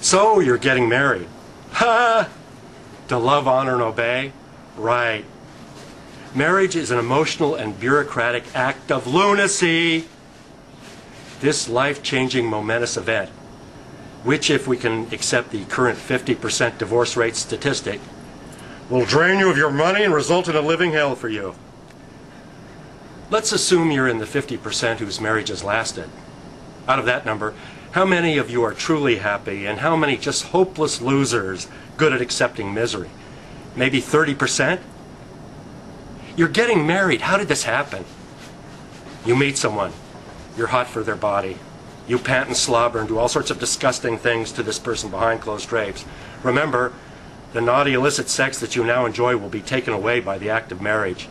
So you're getting married. Ha! To love, honor, and obey? Right. Marriage is an emotional and bureaucratic act of lunacy. This life-changing, momentous event, which, if we can accept the current 50% divorce rate statistic, will drain you of your money and result in a living hell for you. Let's assume you're in the 50% whose marriage has lasted. Out of that number, how many of you are truly happy and how many just hopeless losers good at accepting misery? Maybe 30%? You're getting married. How did this happen? You meet someone. You're hot for their body. You pant and slobber and do all sorts of disgusting things to this person behind closed drapes. Remember, the naughty illicit sex that you now enjoy will be taken away by the act of marriage.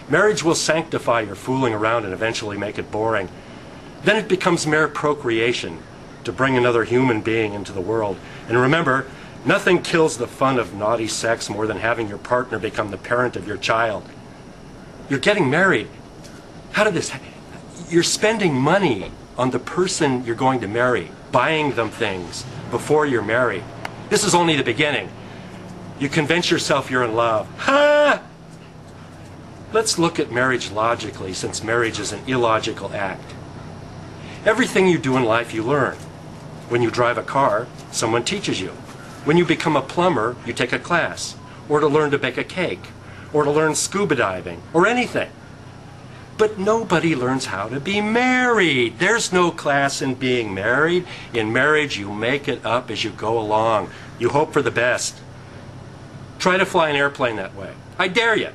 Marriage will sanctify your fooling around and eventually make it boring. Then it becomes mere procreation to bring another human being into the world. And remember, nothing kills the fun of naughty sex more than having your partner become the parent of your child. You're getting married. How did this happen? You're spending money on the person you're going to marry, buying them things before you're married. This is only the beginning. You convince yourself you're in love. Ha! Let's look at marriage logically, since marriage is an illogical act. Everything you do in life you learn. When you drive a car, someone teaches you. When you become a plumber, you take a class, or to learn to bake a cake, or to learn scuba diving, or anything. But nobody learns how to be married. There's no class in being married. In marriage, you make it up as you go along. You hope for the best. Try to fly an airplane that way. I dare you.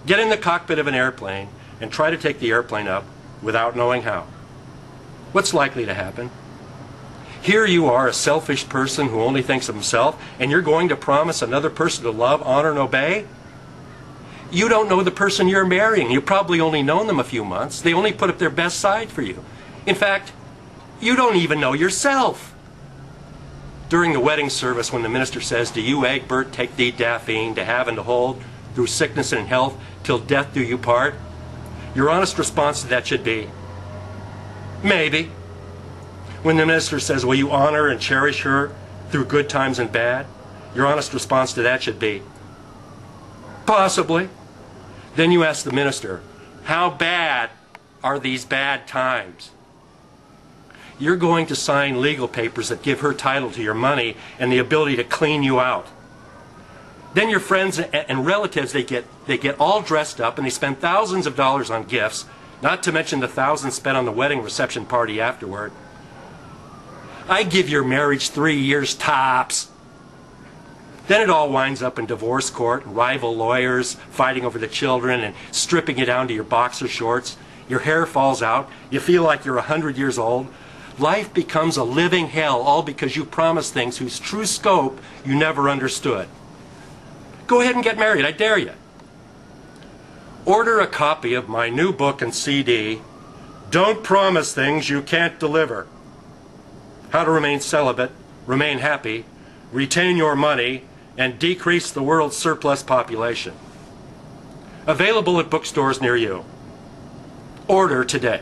Get in the cockpit of an airplane and try to take the airplane up without knowing how. What's likely to happen? Here you are, a selfish person who only thinks of himself, and you're going to promise another person to love, honor, and obey? You don't know the person you're marrying. You've probably only known them a few months. They only put up their best side for you. In fact, you don't even know yourself. During the wedding service, when the minister says, "Do you, Egbert, take thee, Daphne, to have and to hold, through sickness and health, till death do you part?" Your honest response to that should be, maybe. When the minister says, "Will you honor and cherish her through good times and bad?" Your honest response to that should be, possibly. Then you ask the minister, "How bad are these bad times?" You're going to sign legal papers that give her title to your money and the ability to clean you out. Then your friends and relatives, they get all dressed up and they spend thousands of dollars on gifts, not to mention the thousands spent on the wedding reception party afterward. I give your marriage 3 years tops. Then it all winds up in divorce court, rival lawyers fighting over the children and stripping you down to your boxer shorts. Your hair falls out. You feel like you're 100 years old. Life becomes a living hell, all because you promised things whose true scope you never understood. Go ahead and get married, I dare you. Order a copy of my new book and CD, "Don't Promise Things You Can't Deliver. How to Remain Celibate, Remain Happy, Retain Your Money, and Decrease the World's Surplus Population." Available at bookstores near you. Order today.